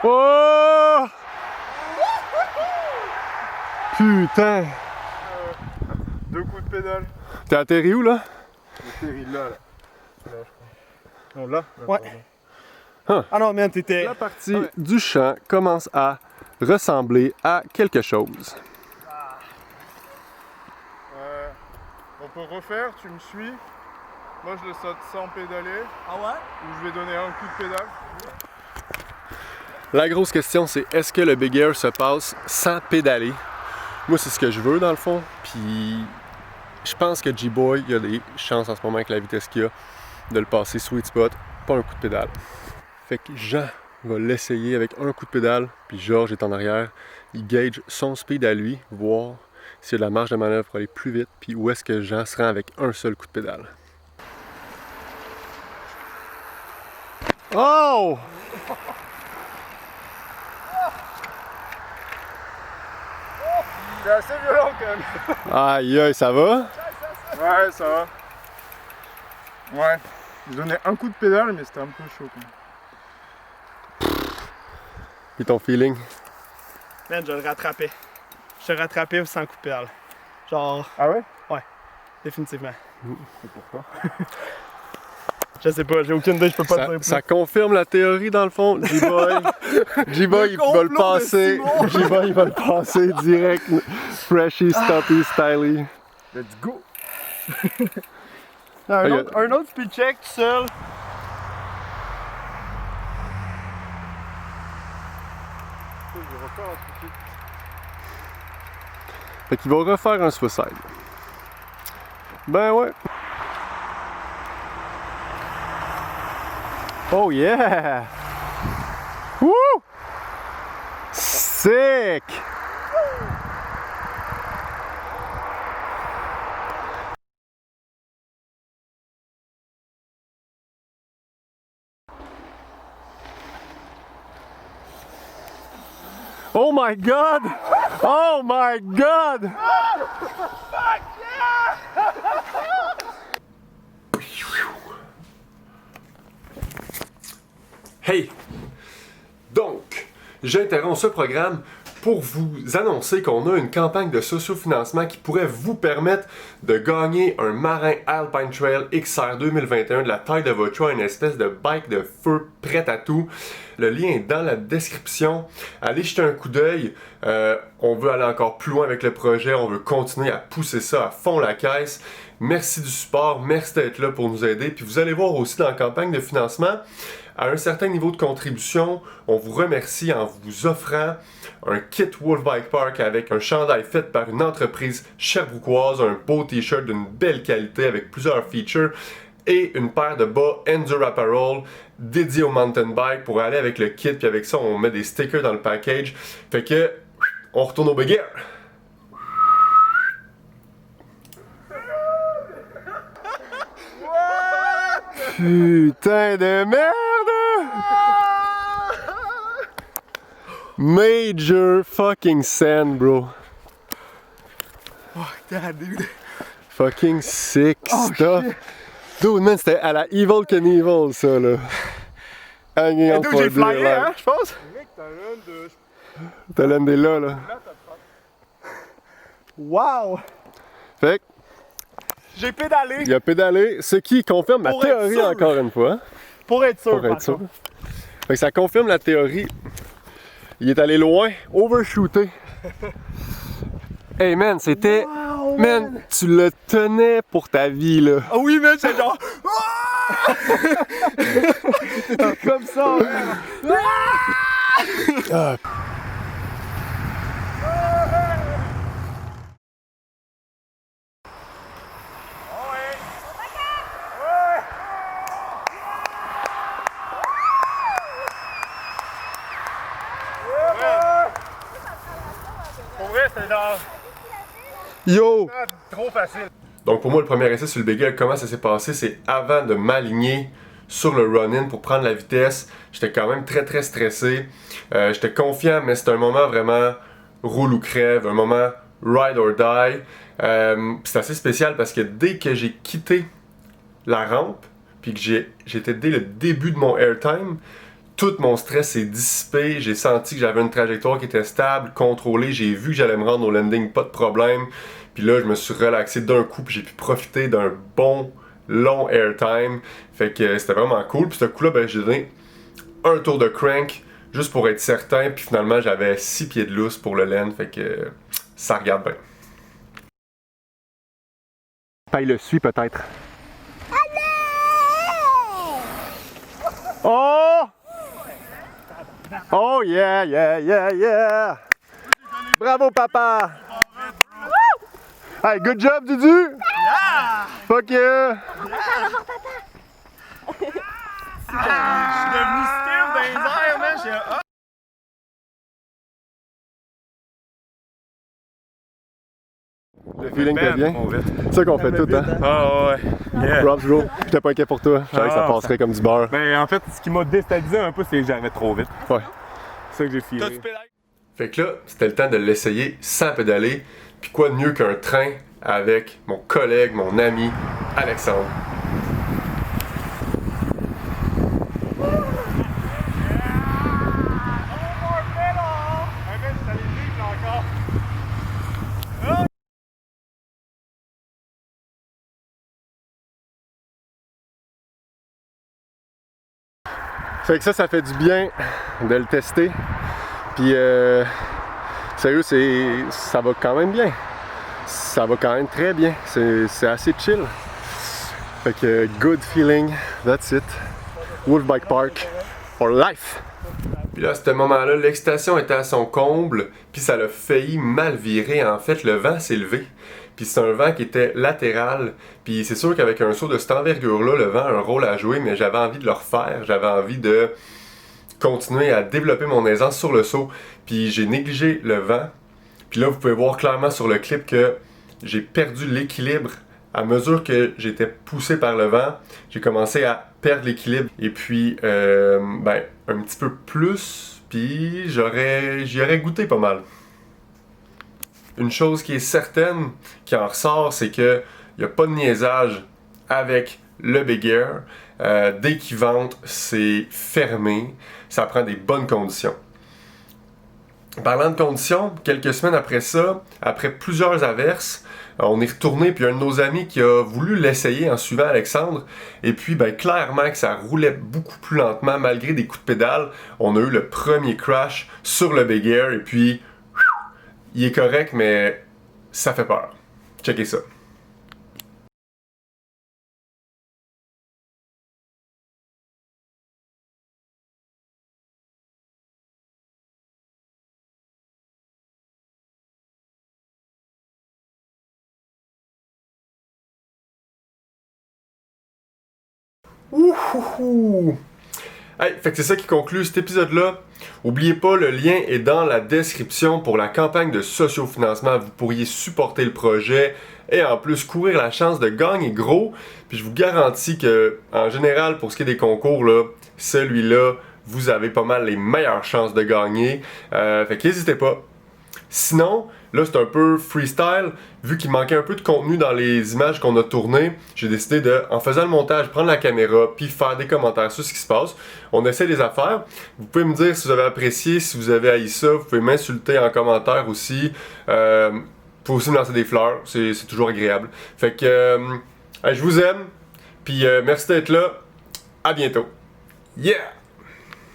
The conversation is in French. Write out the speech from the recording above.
Oh! Putain! 2 coups de pédale. T'es atterri où là? Atterri là, là. Là, je crois. Non, là? Ouais. Huh. Ah non, man, t'étais... La partie du champ commence à ressembler à quelque chose. On peut refaire, tu me suis. Moi je le saute sans pédaler. Ah ouais? Ou je vais donner un coup de pédale. La grosse question, c'est est-ce que le Big Air se passe sans pédaler? Moi, c'est ce que je veux dans le fond. Puis, je pense que G-Boy, il y a des chances en ce moment avec la vitesse qu'il a de le passer sweet spot, pas un coup de pédale. Fait que Jean va l'essayer avec un coup de pédale, puis Georges est en arrière. Il gauge son speed à lui, voir s'il y a de la marge de manœuvre pour aller plus vite, puis où est-ce que Jean se rend avec un seul coup de pédale. Oh! C'est assez violent quand même. Aïe aïe, ça va? Ouais, ça va. Ouais. J'ai donné un coup de pédale, mais c'était un peu chaud quand même. Puis ton feeling? Man, je le rattrapais. Je te rattrapais sans coup de pédale. Genre, Ah ouais? définitivement. C'est pourquoi? Je sais pas, j'ai aucune idée, je peux pas te dire plus. Ça confirme la théorie dans le fond. G-Boy, G-Boy il va le complot de passer. Simon. G-Boy il va le passer direct. Freshy, stoppy, styly. Let's go! Un, Ok. un autre speed check tout seul. Je vais refaire un truc. Fait qu'il va refaire un suicide. Ben ouais. Oh yeah! Woo! Sick! Oh my god! Oh my god! Hey! Donc, j'interromps ce programme pour vous annoncer qu'on a une campagne de sociofinancement qui pourrait vous permettre de gagner un Marin Alpine Trail XR 2021 de la taille de votre choix, une espèce de bike de feu prête à tout. Le lien est dans la description. Allez jeter un coup d'œil. On veut aller encore plus loin avec le projet. On veut continuer à pousser ça à fond la caisse. Merci du support. Merci d'être là pour nous aider. Puis vous allez voir aussi dans la campagne de financement, à un certain niveau de contribution, on vous remercie en vous offrant un kit Wolf Bike Park avec un chandail fait par une entreprise sherbrookoise, un beau t-shirt d'une belle qualité avec plusieurs features et une paire de bas Enduro Apparel dédiés au mountain bike pour aller avec le kit. Puis avec ça, on met des stickers dans le package. Fait que, on retourne au Big Air. Putain de merde! Major fucking send, bro. Oh, damn, dude. Fucking sick Oh, stuff. shit. Dude, man, c'était à la Evil Knievel, ça, là. Hanging on Dude, for j'ai dear flyé, life. hein, je pense. Mec, t'as l'un de. T'as l'endé là, là. Là, t'as frappé. Wow! Fait que, J'ai pédalé il a pédalé, ce qui confirme ma Pour être théorie sûr. encore une fois. pour être sûr. Pour par être sûr. contre. Fait que ça confirme la théorie. Il est allé loin, overshooté. Hey man, c'était. Wow, Man, tu le tenais pour ta vie, là. Ah oui, mais c'est genre. Comme ça, man. Ah. Pour vrai, c'était genre. Yo! Trop facile. Donc pour moi, le premier essai sur le Big Air, comment ça s'est passé, c'est avant de m'aligner sur le run-in pour prendre la vitesse. J'étais quand même très stressé. J'étais confiant, mais c'était un moment vraiment roule ou crève, un moment ride or die. C'est assez spécial parce que dès que j'ai quitté la rampe, puis que j'étais dès le début de mon airtime, tout mon stress s'est dissipé, j'ai senti que j'avais une trajectoire qui était stable, contrôlée, j'ai vu que j'allais me rendre au landing, pas de problème. Puis là, je me suis relaxé d'un coup, puis j'ai pu profiter d'un bon, long airtime. Fait que c'était vraiment cool. Puis ce coup-là, ben, j'ai donné un tour de crank, juste pour être certain. Puis finalement, j'avais 6 pieds de lousse pour le land, fait que ça regarde bien. Il le suit peut-être. Oh! Oh yeah, yeah, yeah, yeah! Bravo papa! Hey, good job Dudu! Yeah! Fuck yeah! Je suis devenu stiff dans les airs, man. Ah! Le feeling était bien. C'est ça qu'on fait tout, hein? Ah ouais. Yeah. Props, bro. J'étais pas inquiet pour toi. Je savais que ça passerait comme du beurre. Ben en fait, ce qui m'a déstabilisé un peu, c'est que j'arrivais trop vite. Ouais. C'est ça que j'ai filé. Fait que là, c'était le temps de l'essayer sans pédaler. Puis quoi de mieux qu'un train avec mon collègue, mon ami, Alexandre. Fait que ça fait du bien de le tester. Puis sérieux, ça va quand même bien. Ça va quand même très bien. C'est assez chill. Fait que good feeling, that's it. Wolf Bike Park for life. Puis là, à ce moment-là, l'excitation était à son comble, puis ça l'a failli mal virer. En fait, le vent s'est levé. Puis c'est un vent qui était latéral. Puis c'est sûr qu'avec un saut de cette envergure-là, le vent a un rôle à jouer, mais j'avais envie de le refaire. J'avais envie de continuer à développer mon aisance sur le saut. Puis j'ai négligé le vent. Puis là, vous pouvez voir clairement sur le clip que j'ai perdu l'équilibre. À mesure que j'étais poussé par le vent, j'ai commencé à perdre l'équilibre. Et puis, un petit peu plus, puis j'y aurais goûté pas mal. Une chose qui est certaine, qui en ressort, c'est qu'il n'y a pas de niaisage avec le Big Air. Dès qu'il vente, c'est fermé. Ça prend des bonnes conditions. Parlant de conditions, quelques semaines après ça, après plusieurs averses, on est retourné, puis un de nos amis qui a voulu l'essayer en suivant Alexandre, et puis clairement que ça roulait beaucoup plus lentement malgré des coups de pédale. On a eu le premier crash sur le Big Air, et puis il est correct, mais ça fait peur. Checkez ça. Ouhouhou! Hey, fait que c'est ça qui conclut cet épisode-là. N'oubliez pas, le lien est dans la description pour la campagne de sociofinancement. Vous pourriez supporter le projet et en plus courir la chance de gagner gros. Puis je vous garantis que, en général, pour ce qui est des concours, là, celui-là, vous avez pas mal les meilleures chances de gagner. Fait qu'hésitez pas. Sinon, là c'est un peu freestyle, vu qu'il manquait un peu de contenu dans les images qu'on a tournées, j'ai décidé de, en faisant le montage, prendre la caméra, puis faire des commentaires sur ce qui se passe. On essaie des affaires. Vous pouvez me dire si vous avez apprécié, si vous avez haï ça, vous pouvez m'insulter en commentaire aussi. Vous pouvez aussi me lancer des fleurs, c'est toujours agréable. Fait que, je vous aime, puis merci d'être là. À bientôt. Yeah!